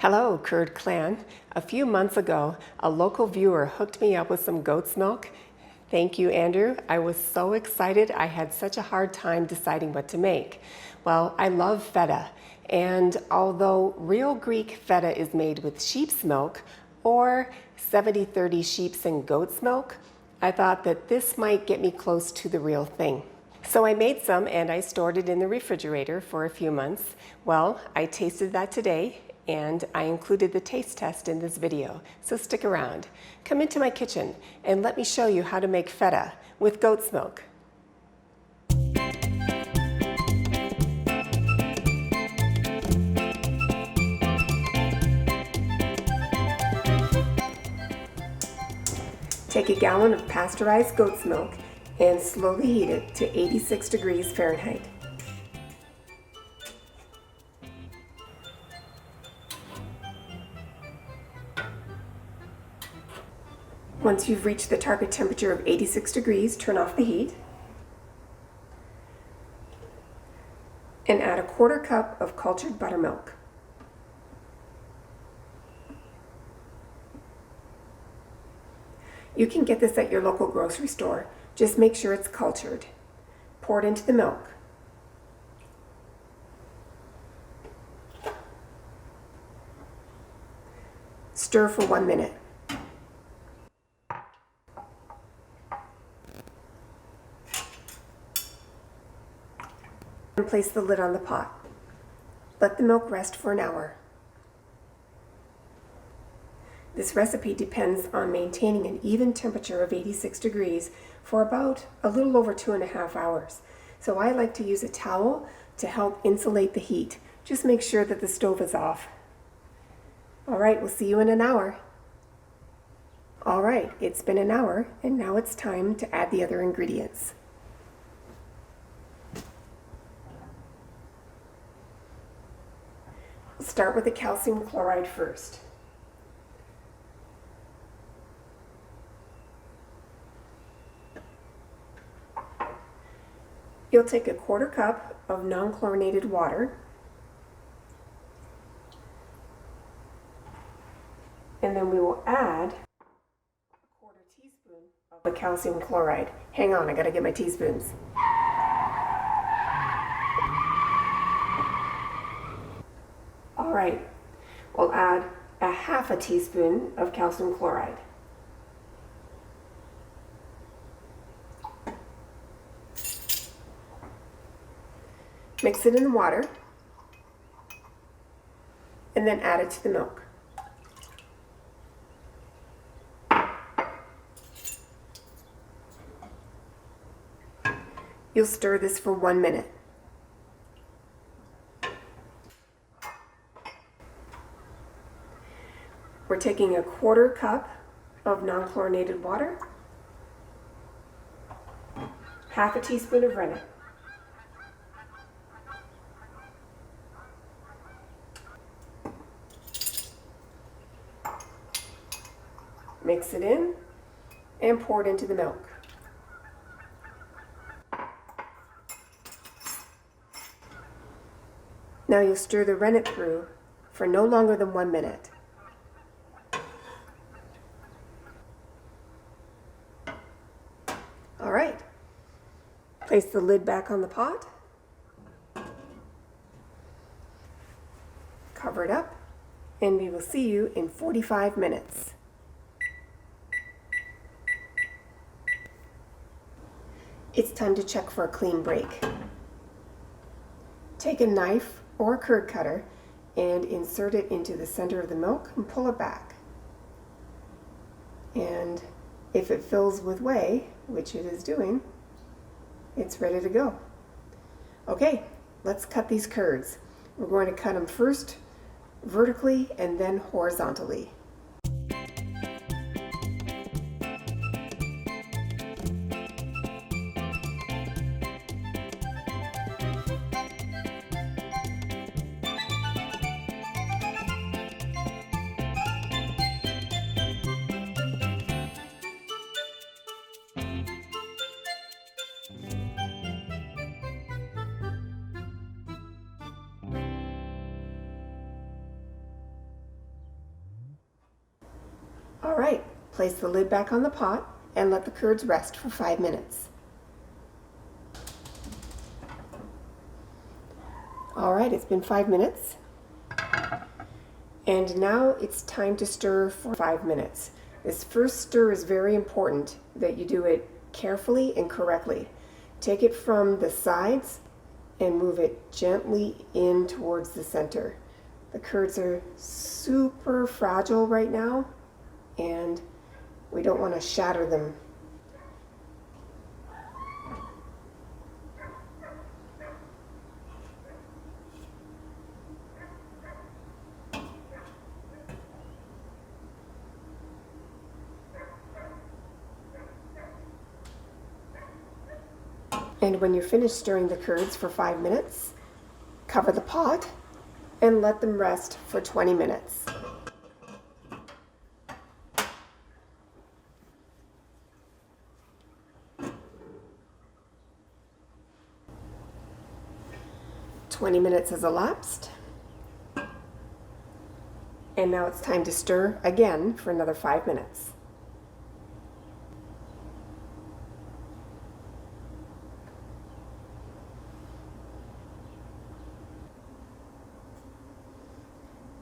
Hello, Curd Clan. A few months ago, a local viewer hooked me up with some goat's milk. Thank you, Andrew. I was so excited. I had such a hard time deciding what to make. Well, I love feta, and although Real Greek Feta is made with sheep's milk or 70-30 sheep's and goat's milk, I thought that this might get me close to the real thing. So I made some and I stored it in the refrigerator for a few months. Well, I tasted that today and I included the taste test in this video, so stick around. Come into my kitchen and let me show you how to make feta with goat's milk. Take a gallon of pasteurized goat's milk and slowly heat it to 86 degrees Fahrenheit. Once you've reached the target temperature of 86 degrees, turn off the heat and add a quarter cup of cultured buttermilk. You can get this at your local grocery store. Just make sure it's cultured. Pour it into the milk. Stir for 1 minute. And place the lid on the pot. Let the milk rest for an hour. This recipe depends on maintaining an even temperature of 86 degrees for about a little over 2.5 hours. So I like to use a towel to help insulate the heat. Just make sure that the stove is off. All right, we'll see you in an hour. All right, it's been an hour and now it's time to add the other ingredients. We'll start with the calcium chloride first. You'll take a quarter cup of non-chlorinated water and then we will add a quarter teaspoon of the calcium chloride. Hang on, I gotta get my teaspoons. All right, we'll add a half a teaspoon of calcium chloride. Mix it in the water and then add it to the milk. You'll stir this for 1 minute. We're taking a quarter cup of non-chlorinated water, half a teaspoon of rennet, mix it in and pour it into the milk. Now you'll stir the rennet through for no longer than 1 minute. All right, place the lid back on the pot, cover it up, and we will see you in 45 minutes. It's time to check for a clean break. Take a knife or a curd cutter and insert it into the center of the milk and pull it back. And if it fills with whey, which it is doing, it's ready to go. Okay, let's cut these curds. We're going to cut them first vertically and then horizontally. All right, place the lid back on the pot and let the curds rest for 5 minutes. All right, it's been 5 minutes. And now it's time to stir for 5 minutes. This first stir is very important that you do it carefully and correctly. Take it from the sides and move it gently in towards the center. The curds are super fragile right now, and we don't want to shatter them. And when you're finished stirring the curds for 5 minutes, cover the pot and let them rest for 20 minutes. "20 minutes has elapsed, and now it's time to stir again for another 5 minutes.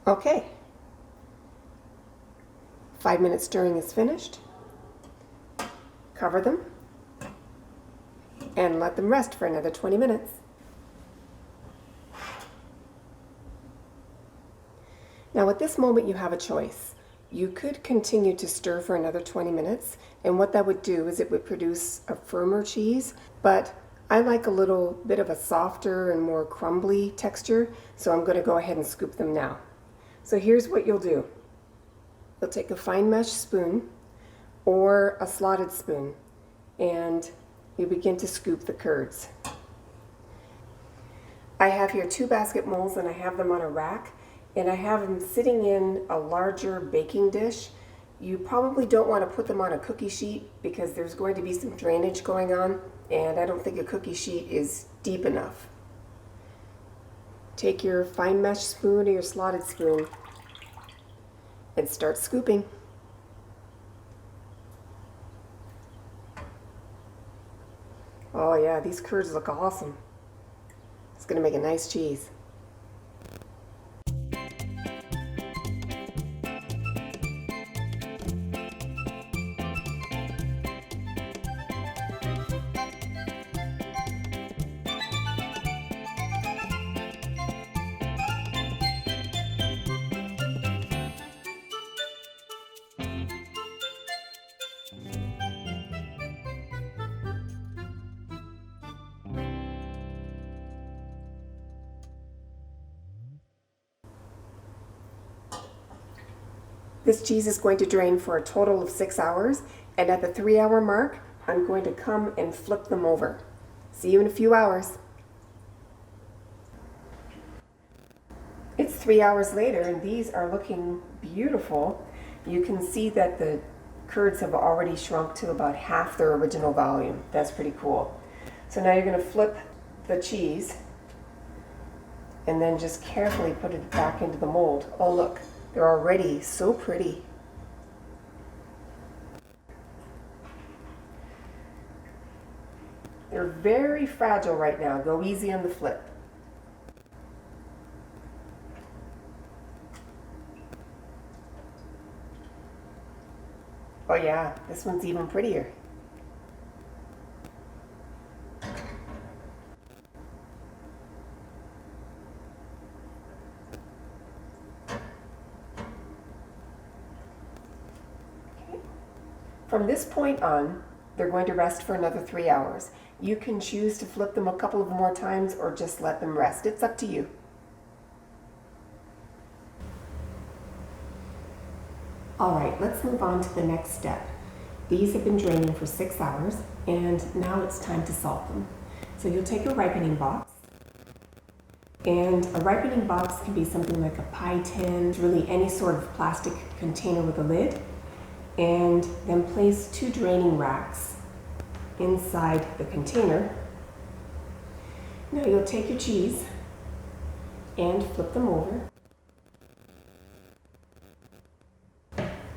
Okay, 5 minutes stirring is finished. Cover them and let them rest for another 20 minutes. Now at this moment you have a choice. You could continue to stir for another 20 minutes, and what that would do is it would produce a firmer cheese, but I like a little bit of a softer and more crumbly texture, so I'm going to go ahead and scoop them now. So here's what you'll do. You'll take a fine mesh spoon or a slotted spoon, and you begin to scoop the curds. I have here 2 basket molds, and I have them on a rack, and I have them sitting in a larger baking dish. You probably don't want to put them on a cookie sheet because there's going to be some drainage going on, and I don't think a cookie sheet is deep enough. Take your fine mesh spoon or your slotted spoon and start scooping. Oh yeah, these curds look awesome. It's going to make a nice cheese. This cheese is going to drain for a total of 6 hours, and at the 3-hour mark, I'm going to come and flip them over. See you in a few hours. It's 3 hours later, and these are looking beautiful. You can see that the curds have already shrunk to about half their original volume. That's pretty cool. So now you're going to flip the cheese and then just carefully put it back into the mold. Oh look, they're already so pretty. They're very fragile right now. Go easy on the flip. Oh yeah, this one's even prettier. From this point on, they're going to rest for another 3 hours. You can choose to flip them a couple of more times or just let them rest. It's up to you. All right, let's move on to the next step. These have been draining for 6 hours, and now it's time to salt them. So you'll take a ripening box, and a ripening box can be something like a pie tin, really any sort of plastic container with a lid, and then place 2 draining racks inside the container. Now you'll take your cheese and flip them over.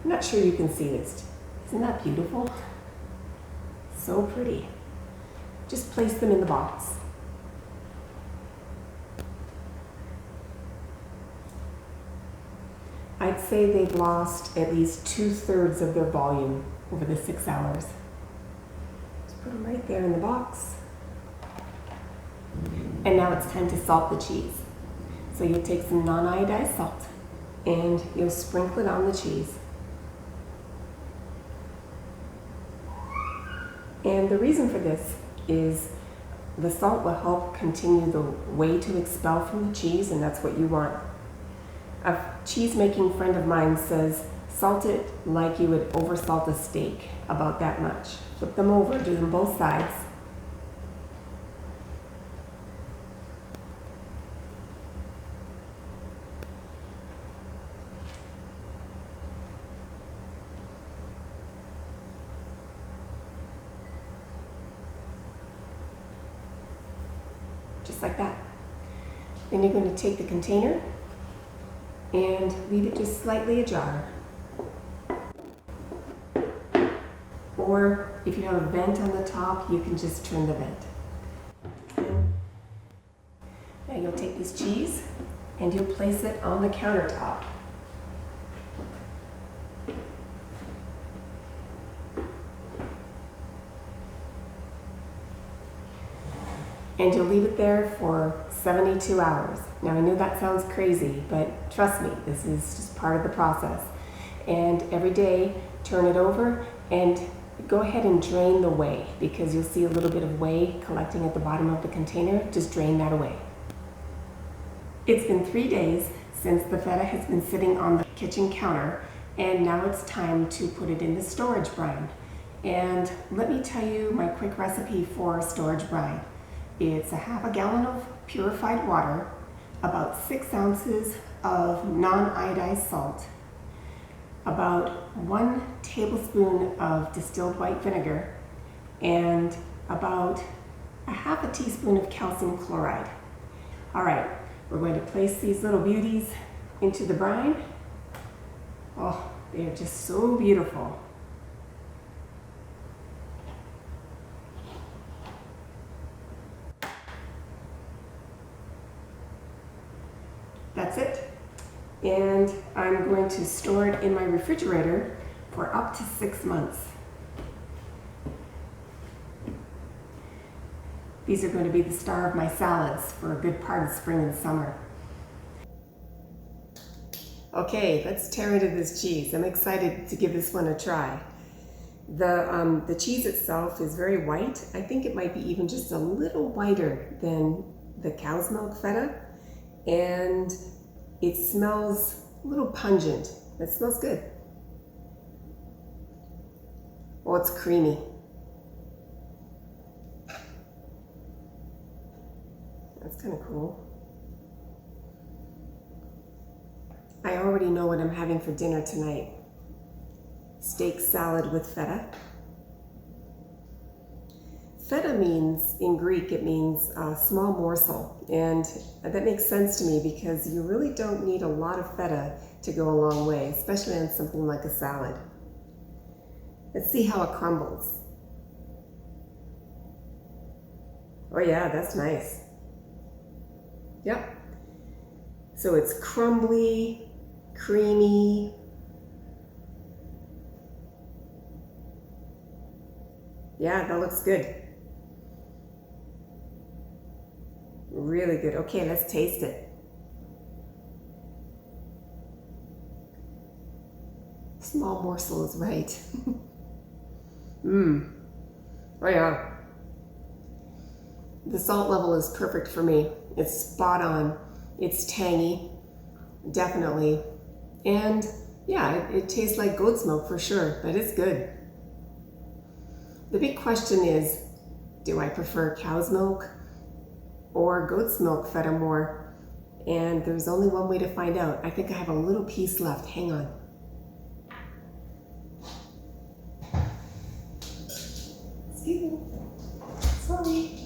I'm not sure you can see this. Isn't that beautiful? So pretty. Just place them in the box. I'd say they've lost at least 2/3 of their volume over the 6 hours. Just put them right there in the box. And now it's time to salt the cheese. So you'll take some non-iodized salt and you'll sprinkle it on the cheese. And the reason for this is the salt will help continue the whey to expel from the cheese, and that's what you want. A cheese making friend of mine says, salt it like you would over salt a steak, about that much. Flip them over, do them both sides. Just like that. Then you're going to take the container and leave it just slightly ajar. Or if you have a vent on the top, you can just turn the vent. Now you'll take this cheese and you'll place it on the countertop. And you'll leave it there for 72 hours. Now I know that sounds crazy, but trust me, this is just part of the process. And every day, turn it over and go ahead and drain the whey, because you'll see a little bit of whey collecting at the bottom of the container. Just drain that away. It's been 3 days since the feta has been sitting on the kitchen counter, and now it's time to put it in the storage brine. And let me tell you my quick recipe for storage brine. It's a ½ gallon of purified water, about 6 ounces of non-iodized salt, about 1 tablespoon of distilled white vinegar, and about ½ teaspoon of calcium chloride. All right, we're going to place these little beauties into the brine. Oh, they're just so beautiful. That's it. And I'm going to store it in my refrigerator for up to 6 months. These are going to be the star of my salads for a good part of spring and summer. Okay, let's tear into this cheese. I'm excited to give this one a try. The cheese itself is very white. I think it might be even just a little whiter than the cow's milk feta. And it smells a little pungent. It smells good. Oh, it's creamy. That's kind of cool. I already know what I'm having for dinner tonight. Steak salad with feta. Feta means, in Greek, it means a small morsel, and that makes sense to me because you really don't need a lot of feta to go a long way, especially on something like a salad. Let's see how it crumbles. Oh yeah, that's nice. Yep. So it's crumbly, creamy. Yeah, that looks good. Really good. Okay, let's taste it. Small morsel is right. Oh yeah. The salt level is perfect for me. It's spot on. It's tangy, definitely. And yeah, it tastes like goat's milk for sure, but it's good. The big question is, do I prefer cow's milk or goat's milk feta more? And there's only one way to find out. I think I have a little piece left. Hang on. Excuse me. Sorry.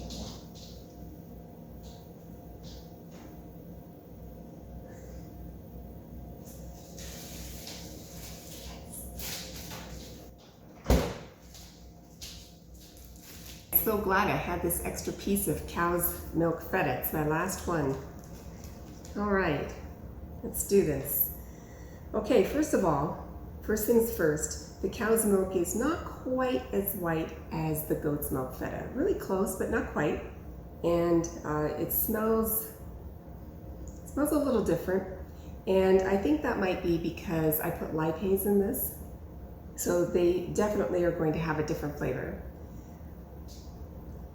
so glad I had this extra piece of cow's milk feta. It's my last one. All right, let's do this. Okay, first of all, first things first, the cow's milk is not quite as white as the goat's milk feta. Really close, but not quite. And it smells a little different. And I think that might be because I put lipase in this. So they definitely are going to have a different flavor.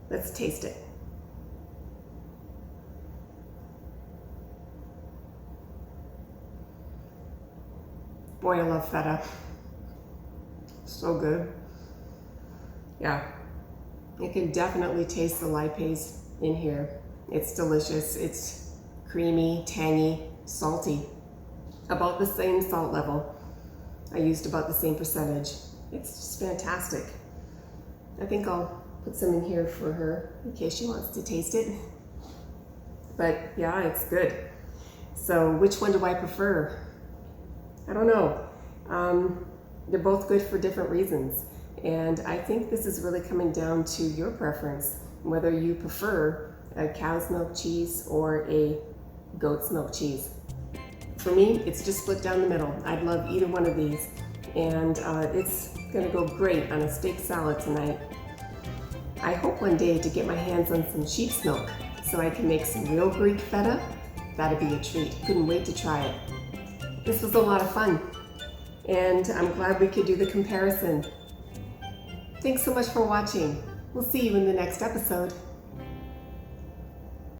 Let's taste it. Boy, I love feta. So good. Yeah, you can definitely taste the lipase in here. It's delicious. It's creamy, tangy, salty. About the same salt level. I used about the same percentage. It's just fantastic. I think I'll put some in here for her in case she wants to taste it. But yeah, it's good. So which one do I prefer? I don't know. They're both good for different reasons. And I think this is really coming down to your preference, whether you prefer a cow's milk cheese or a goat's milk cheese. For me, it's just split down the middle. I'd love either one of these. And it's gonna go great on a steak salad tonight. I hope one day to get my hands on some sheep's milk so I can make some real Greek feta. That'd be a treat. Couldn't wait to try it. This was a lot of fun. And I'm glad we could do the comparison. Thanks so much for watching. We'll see you in the next episode.